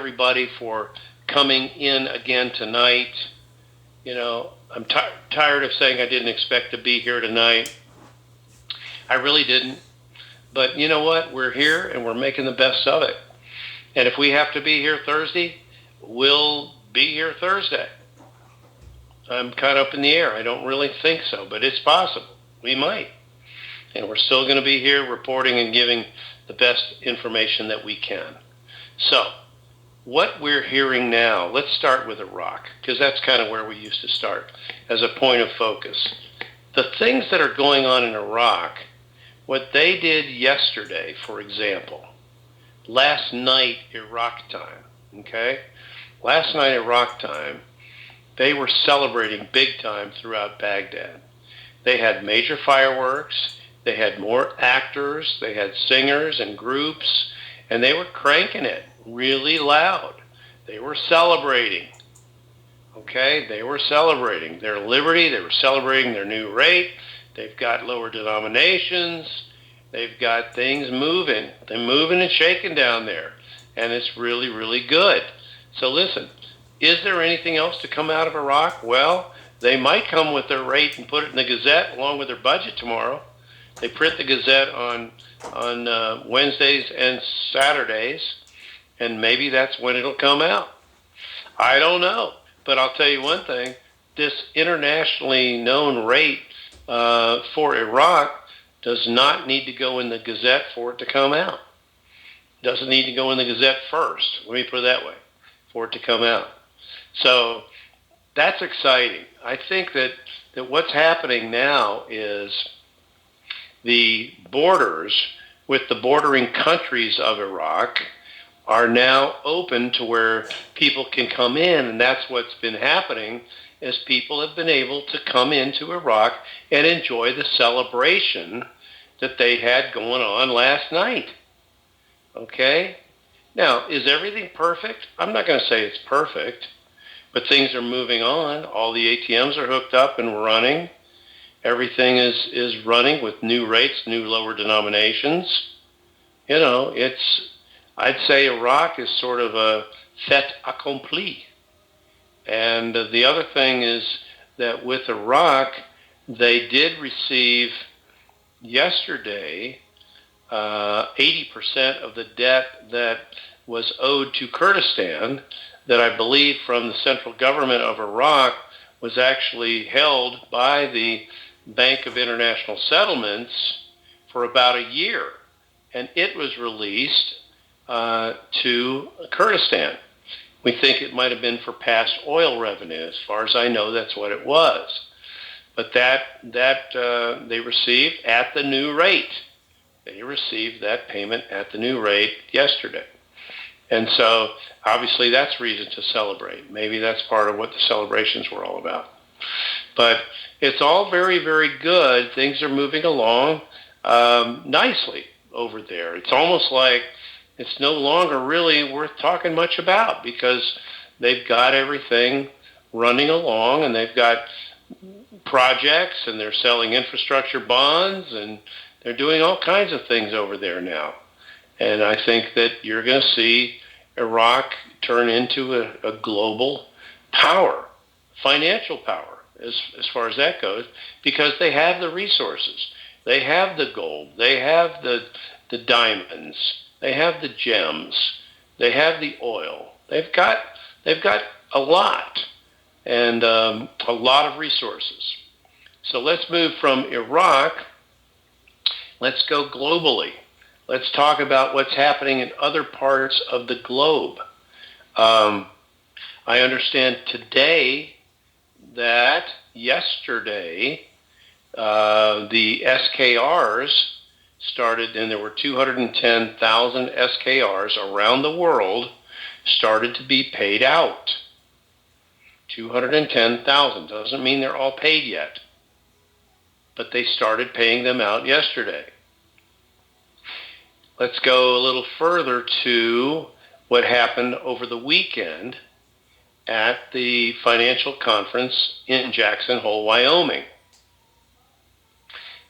everybody for coming in again tonight. I'm tired of saying I didn't expect to be here tonight. I really didn't. But you know what? We're here and we're making the best of it. And if we have to be here Thursday, we'll be here Thursday. I'm kind of up in the air. I don't really think so, but it's possible. We might. And we're still going to be here reporting and giving the best information that we can. So, what we're hearing now, let's start with Iraq, because that's kind of where we used to start as a point of focus. The things that are going on in Iraq, what they did yesterday, for example, last night Iraq time, okay? Last night Iraq time, they were celebrating big time throughout Baghdad. They had major fireworks, they had more actors, they had singers and groups, and they were cranking it really loud. They were celebrating, okay? They were celebrating their liberty, they were celebrating their new rate, they've got lower denominations, they've got things moving. They're moving and shaking down there, and it's really, really good. So listen, is there anything else to come out of Iraq? Well, they might come with their rate and put it in the Gazette along with their budget tomorrow. They print the Gazette on Wednesdays and Saturdays, and maybe that's when it'll come out. I don't know, but I'll tell you one thing. This internationally known rate for Iraq does not need to go in the Gazette for it to come out. Doesn't need to go in the Gazette first. Let me put it that way, for it to come out. So that's exciting. I think that what's happening now is the borders with the bordering countries of Iraq are now open to where people can come in, and that's what's been happening, is people have been able to come into Iraq and enjoy the celebration that they had going on last night. Okay? Now, is everything perfect? I'm not going to say it's perfect, but things are moving on. All the ATMs are hooked up and running. Everything is running with new rates, new lower denominations. I'd say Iraq is sort of a fait accompli. And the other thing is that with Iraq, they did receive yesterday 80% of the debt that was owed to Kurdistan, that I believe from the central government of Iraq was actually held by the Bank of International Settlements for about a year. And it was released to Kurdistan. We think it might have been for past oil revenue. As far as I know, that's what it was. But that they received at the new rate. They received that payment at the new rate yesterday. And so, obviously, that's reason to celebrate. Maybe that's part of what the celebrations were all about. But it's all very, very good. Things are moving along nicely over there. It's almost like it's no longer really worth talking much about, because they've got everything running along, and they've got projects, and they're selling infrastructure bonds, and they're doing all kinds of things over there now. And I think that you're going to see Iraq turn into a global power, financial power, as far as that goes, because they have the resources. They have the gold. They have the diamonds. They have the gems. They have the oil. They've got a lot, and a lot of resources. So let's move from Iraq. Let's go globally. Let's talk about what's happening in other parts of the globe. I understand today that yesterday the SKRs started, and there were 210,000 SKRs around the world started to be paid out. 210,000 doesn't mean they're all paid yet, but they started paying them out yesterday. Let's go a little further to what happened over the weekend at the financial conference in Jackson Hole, Wyoming.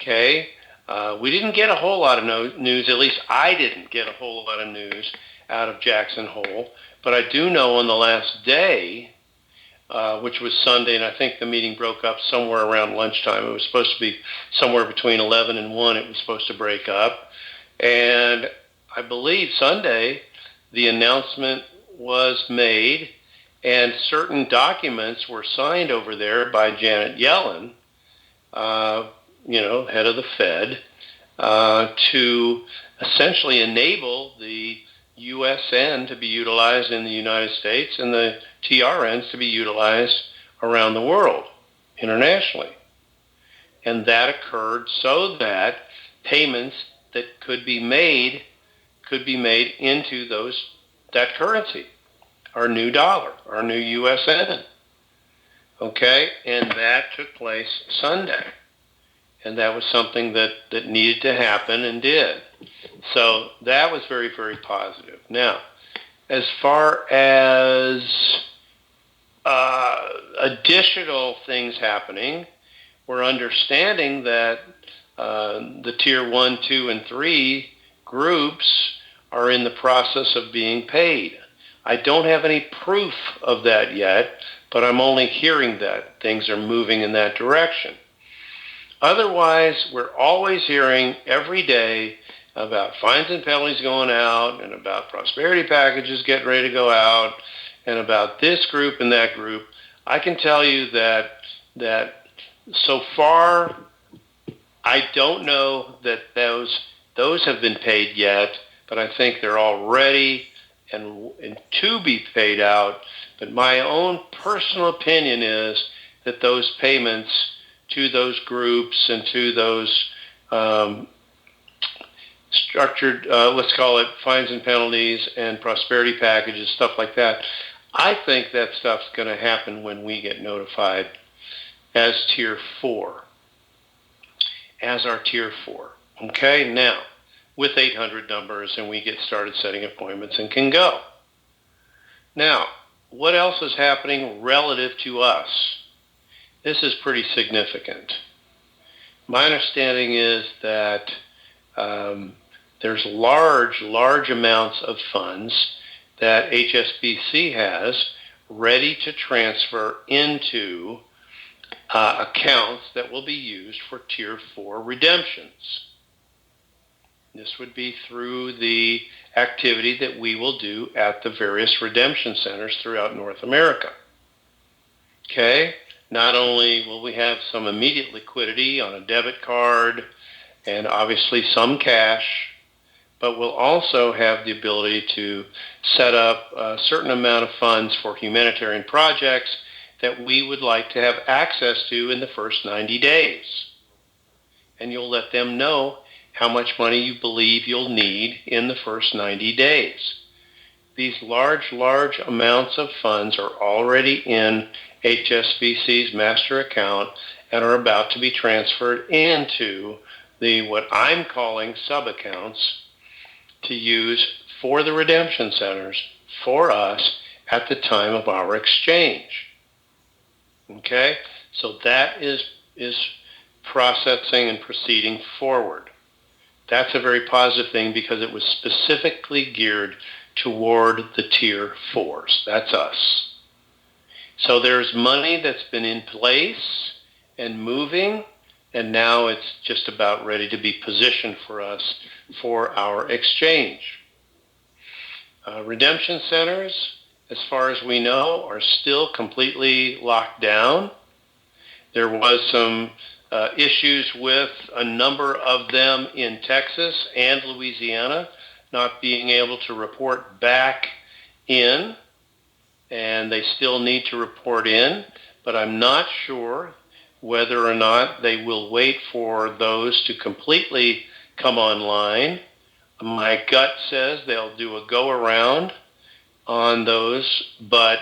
Okay, we didn't get a whole lot of news, at least I didn't get a whole lot of news out of Jackson Hole. But I do know on the last day, which was Sunday, and I think the meeting broke up somewhere around lunchtime. It was supposed to be somewhere between 11 and 1 it was supposed to break up. And I believe Sunday, the announcement was made and certain documents were signed over there by Janet Yellen, head of the Fed, to essentially enable the USN to be utilized in the United States and the TRNs to be utilized around the world, internationally. And that occurred so that payments that could be made into that currency, our new dollar, our new USN. Okay, and that took place Sunday. And that was something that needed to happen and did. So that was very, very positive. Now, as far as additional things happening, we're understanding that the Tier 1, 2, and 3 groups are in the process of being paid. I don't have any proof of that yet, but I'm only hearing that things are moving in that direction. Otherwise, we're always hearing every day about fines and penalties going out and about prosperity packages getting ready to go out and about this group and that group. I can tell you that so far, I don't know that those have been paid yet, but I think they're all ready and to be paid out. But my own personal opinion is that those payments to those groups and to those structured, let's call it fines and penalties and prosperity packages, stuff like that, I think that stuff's going to happen when we get notified as Tier 4, as our Tier 4. Okay, now, with 800 numbers, and we get started setting appointments and can go. Now, what else is happening relative to us? This is pretty significant. My understanding is that there's large amounts of funds that HSBC has ready to transfer into accounts that will be used for Tier 4 redemptions. This would be through the activity that we will do at the various redemption centers throughout North America. Okay? Not only will we have some immediate liquidity on a debit card and obviously some cash, but we'll also have the ability to set up a certain amount of funds for humanitarian projects that we would like to have access to in the first 90 days. And you'll let them know how much money you believe you'll need in the first 90 days. These large amounts of funds are already in HSBC's master account and are about to be transferred into what I'm calling sub-accounts to use for the redemption centers for us at the time of our exchange. Okay? So that is processing and proceeding forward. That's a very positive thing because it was specifically geared toward the Tier 4s. That's us. So there's money that's been in place and moving, and now it's just about ready to be positioned for us for our exchange. Redemption centers, as far as we know, are still completely locked down. There was some issues with a number of them in Texas and Louisiana not being able to report back in, and they still need to report in, but I'm not sure whether or not they will wait for those to completely come online. My gut says they'll do a go-around on those, but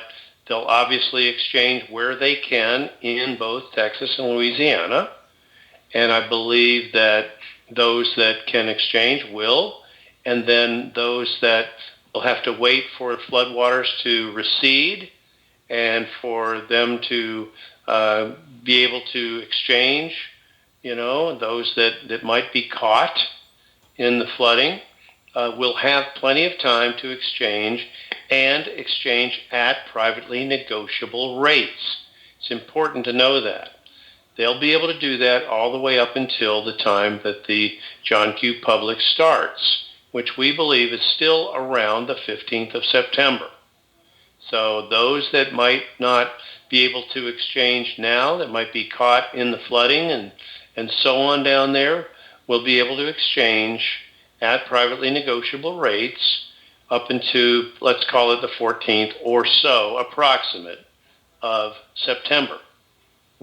they'll obviously exchange where they can in both Texas and Louisiana, and I believe that those that can exchange will, and then those that will have to wait for floodwaters to recede and for them to be able to exchange, those that might be caught in the flooding, will have plenty of time to exchange and exchange at privately negotiable rates. It's important to know that. They'll be able to do that all the way up until the time that the John Q. Public starts, which we believe is still around the 15th of September. So those that might not be able to exchange now, that might be caught in the flooding and so on down there, will be able to exchange at privately negotiable rates up into, let's call it the 14th or so, approximate, of September.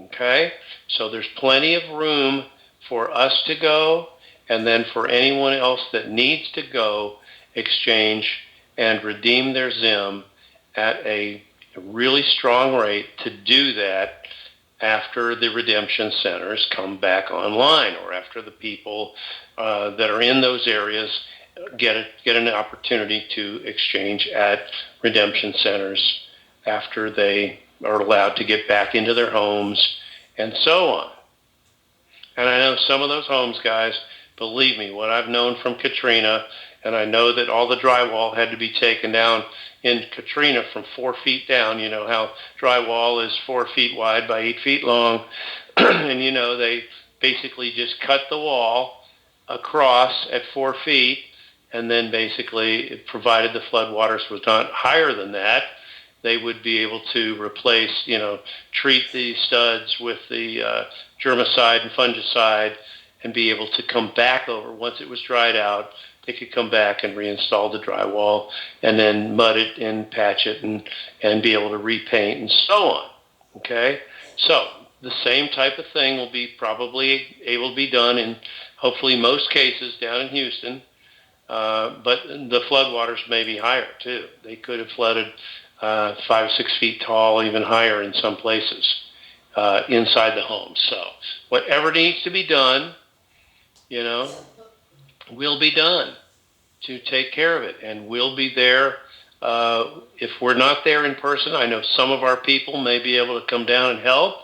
Okay? So there's plenty of room for us to go, and then for anyone else that needs to go, exchange and redeem their ZIM at a really strong rate to do that after the redemption centers come back online, or after the people that are in those areas get an opportunity to exchange at redemption centers after they are allowed to get back into their homes and so on. And I know some of those homes, guys, believe me, what I've known from Katrina, and I know that all the drywall had to be taken down in Katrina from 4 feet down. You know how drywall is 4 feet wide by 8 feet long. And, you know, they basically just cut the wall across at 4 feet, and then basically, provided the floodwaters was not higher than that, they would be able to replace, you know, treat the studs with the germicide and fungicide and be able to come back over. Once it was dried out, they could come back and reinstall the drywall and then mud it and patch it and be able to repaint and so on. Okay? So the same type of thing will be probably able to be done in hopefully most cases down in Houston. But the floodwaters may be higher too. They could have flooded 5 or 6 feet tall, even higher in some places inside the home. So whatever needs to be done, you know, will be done to take care of it. And we'll be there. If we're not there in person, I know some of our people may be able to come down and help,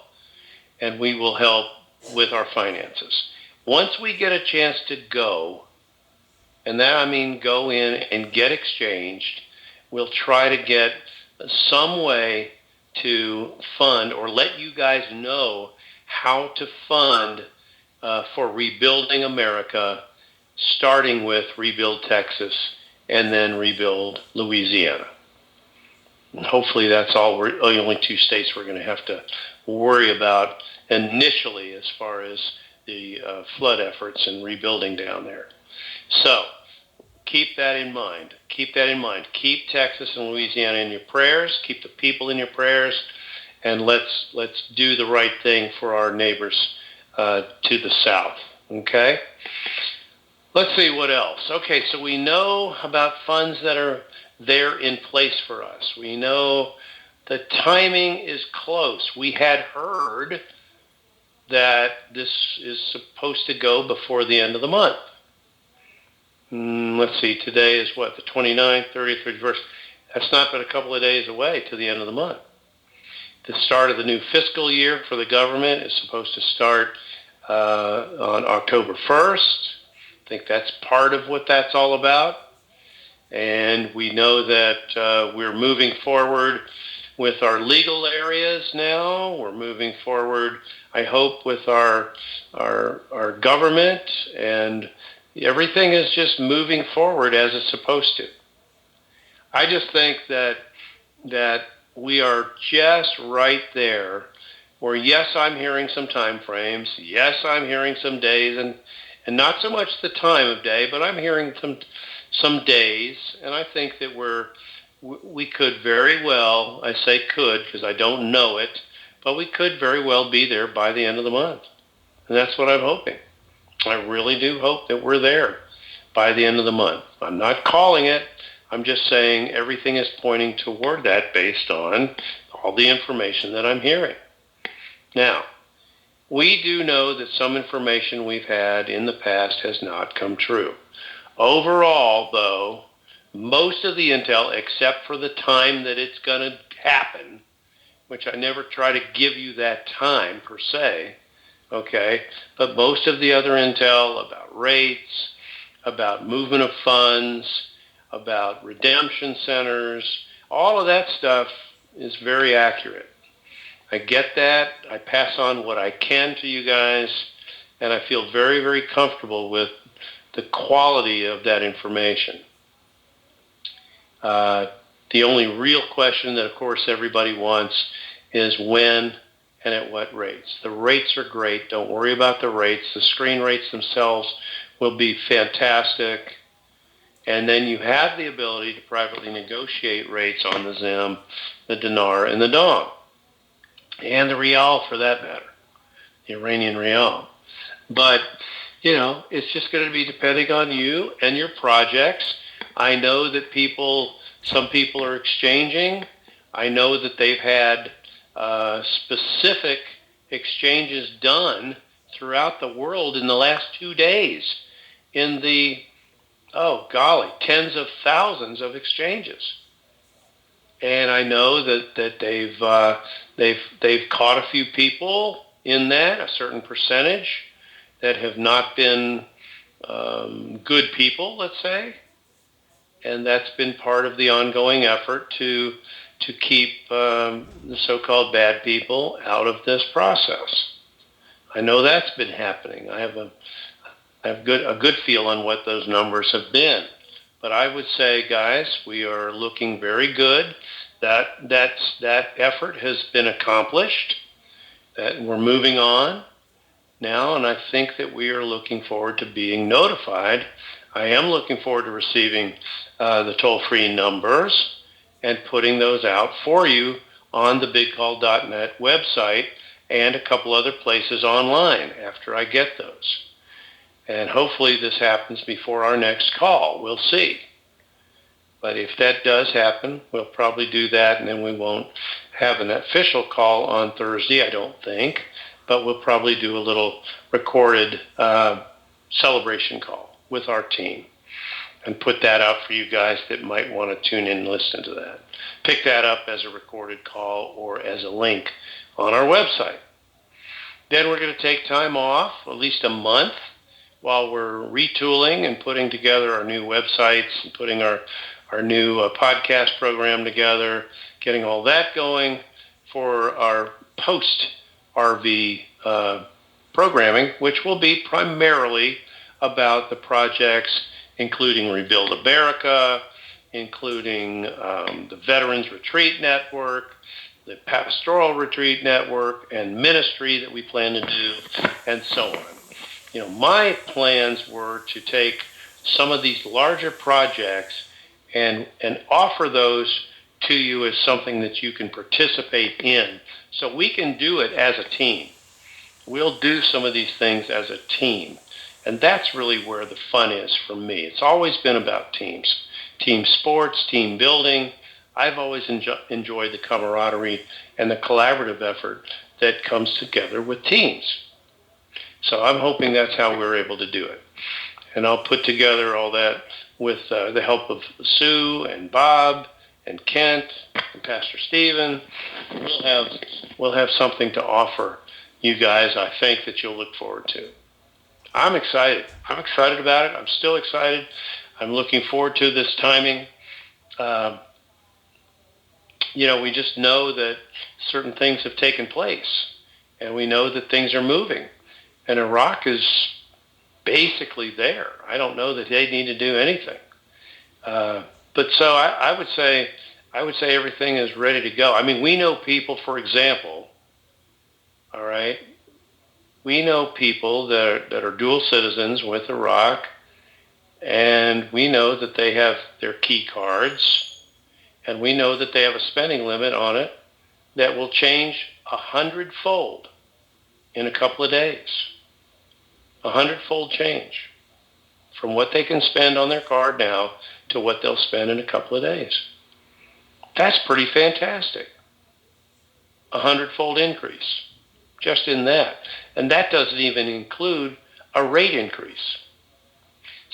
and we will help with our finances. Once we get a chance to go, and that I mean go in and get exchanged, we'll try to get some way to fund or let you guys know how to fund for rebuilding America, starting with rebuild Texas and then rebuild Louisiana. And hopefully that's all. We're the only 2 states we're going to have to worry about initially as far as the flood efforts and rebuilding down there. So keep that in mind. Keep that in mind. Keep Texas and Louisiana in your prayers. Keep the people in your prayers, and let's do the right thing for our neighbors to the south. Okay? Let's see what else. Okay, so we know about funds that are there in place for us. We know the timing is close. We had heard that this is supposed to go before the end of the month. Let's see, today is what, the 29th, 30th, 31st. That's not but a couple of days away to the end of the month. The start of the new fiscal year for the government is supposed to start on October 1st. I think that's part of what that's all about. And we know that we're moving forward with our legal areas now. We're moving forward, I hope, with our government, and everything is just moving forward as it's supposed to. I just think that we are just right there where, yes, I'm hearing some time frames. Yes, I'm hearing some days, and not so much the time of day, but I'm hearing some days, and I think that we could very well, I say could because I don't know it, but we could very well be there by the end of the month. And that's what I'm hoping. I really do hope that we're there by the end of the month. I'm not calling it. I'm just saying everything is pointing toward that based on all the information that I'm hearing. Now, we do know that some information we've had in the past has not come true. Overall, though, most of the intel, except for the time that it's going to happen, which I never try to give you that time per se, okay, but most of the other intel about rates, about movement of funds, about redemption centers. All of that stuff is very accurate. I get that. I pass on what I can to you guys, and I feel very, very comfortable with the quality of that information. The only real question that, of course, everybody wants is when and at what rates. The rates are great. Don't worry about the rates. The screen rates themselves will be fantastic. And then you have the ability to privately negotiate rates on the ZIM, the dinar, and the dong. And the rial, for that matter, the Iranian rial. But, it's just going to be depending on you and your projects. I know that some people are exchanging. I know that they've had specific exchanges done throughout the world in the last 2 days in the, tens of thousands of exchanges. And I know that they've caught a few people in that, a certain percentage, that have not been good people, let's say. And that's been part of the ongoing effort to keep the so-called bad people out of this process. I know that's been happening. I have a good feel on what those numbers have been. But I would say, guys, we are looking very good. That effort has been accomplished. That we're moving on now, and I think that we are looking forward to being notified. I am looking forward to receiving the toll-free numbers and putting those out for you on the bigcall.net website and a couple other places online after I get those. And hopefully this happens before our next call. We'll see. But if that does happen, we'll probably do that, and then we won't have an official call on Thursday, I don't think. But we'll probably do a little recorded celebration call with our team and put that out for you guys that might want to tune in and listen to that. Pick that up as a recorded call or as a link on our website. Then we're going to take time off, at least a month, while we're retooling and putting together our new websites and putting our new podcast program together, getting all that going for our post-RV programming, which will be primarily about the projects including Rebuild America, including the Veterans Retreat Network, the Pastoral Retreat Network, and ministry that we plan to do, and so on. My plans were to take some of these larger projects and offer those to you as something that you can participate in, so we can do it as a team. We'll do some of these things as a team. And that's really where the fun is for me. It's always been about teams. Team sports, team building. I've always enjoyed the camaraderie and the collaborative effort that comes together with teams. So I'm hoping that's how we're able to do it. And I'll put together all that with the help of Sue and Bob and Kent and Pastor Stephen. We'll have something to offer you guys, I think, that you'll look forward to. I'm excited. I'm excited about it. I'm still excited. I'm looking forward to this timing. We just know that certain things have taken place, and we know that things are moving. And Iraq is basically there. I don't know that they need to do anything. But so I would say everything is ready to go. I mean, we know people, for example, all right, we know people that are dual citizens with Iraq, and we know that they have their key cards, and we know that they have a spending limit on it that will change 100-fold in a couple of days. 100-fold change from what they can spend on their card now to what they'll spend in a couple of days. That's pretty fantastic. 100-fold increase just in that. And that doesn't even include a rate increase.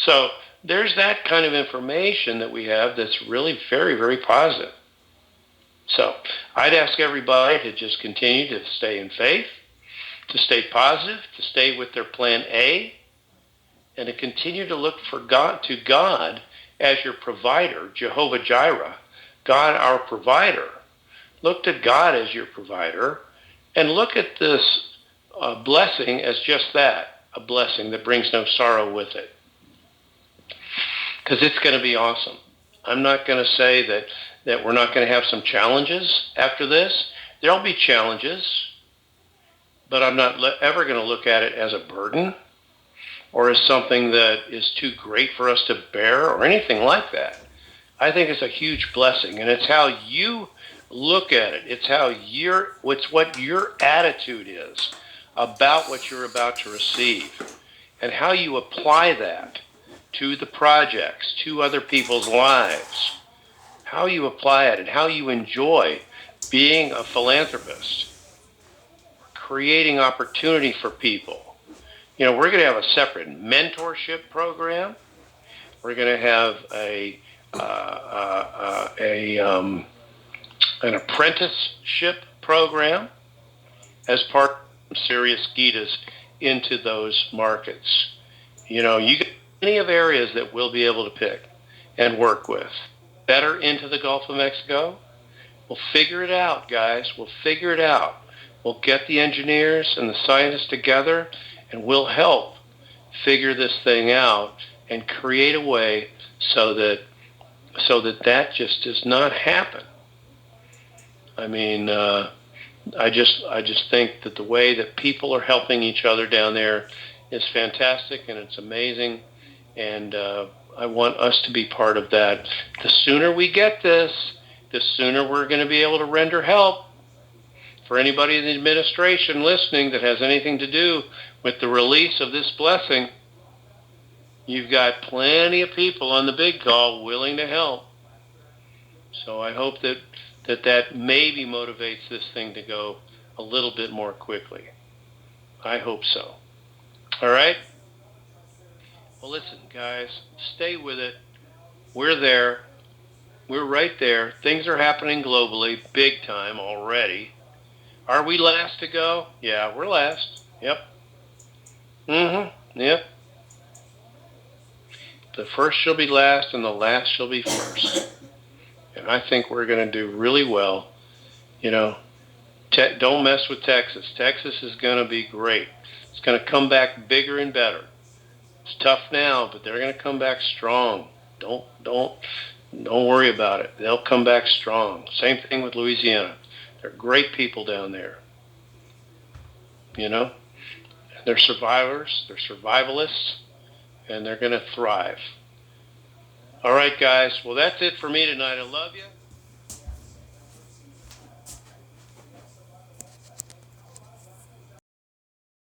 So there's that kind of information that we have that's really very, very positive. So I'd ask everybody to just continue to stay in faith, to stay positive, to stay with their plan A, and to continue to look for God as your provider, Jehovah Jireh, God our provider. Look to God as your provider, and look at this blessing as just that, a blessing that brings no sorrow with it. Because it's going to be awesome. I'm not going to say that we're not going to have some challenges after this. There'll be challenges, but I'm not ever going to look at it as a burden or as something that is too great for us to bear or anything like that. I think it's a huge blessing, and it's how you look at it. It's what your attitude is about what you're about to receive, and how you apply that to the projects, to other people's lives, how you apply it and how you enjoy being a philanthropist, creating opportunity for people. We're going to have a separate mentorship program. We're going to have an apprenticeship program as part of serious Gitas into those markets. You get plenty of areas that we'll be able to pick and work with. Better into the Gulf of Mexico. We'll figure it out, guys. We'll figure it out. We'll get the engineers and the scientists together, and we'll help figure this thing out and create a way so that just does not happen. I mean, I just think that the way that people are helping each other down there is fantastic, and it's amazing, and I want us to be part of that. The sooner we get this, the sooner we're going to be able to render help. For anybody in the administration listening that has anything to do with the release of this blessing, you've got plenty of people on the big call willing to help. So I hope that maybe motivates this thing to go a little bit more quickly. I hope so. All right? Well, listen, guys, stay with it. We're there. We're right there. Things are happening globally, big time already. Are we last to go? Yeah, we're last. Yep. Yep. The first shall be last, and the last shall be first. And I think we're going to do really well. Don't mess with Texas. Texas is going to be great. It's going to come back bigger and better. It's tough now, but they're going to come back strong. Don't worry about it. They'll come back strong. Same thing with Louisiana. They're great people down there. They're survivors. They're survivalists, and they're going to thrive. All right, guys. Well, that's it for me tonight. I love you.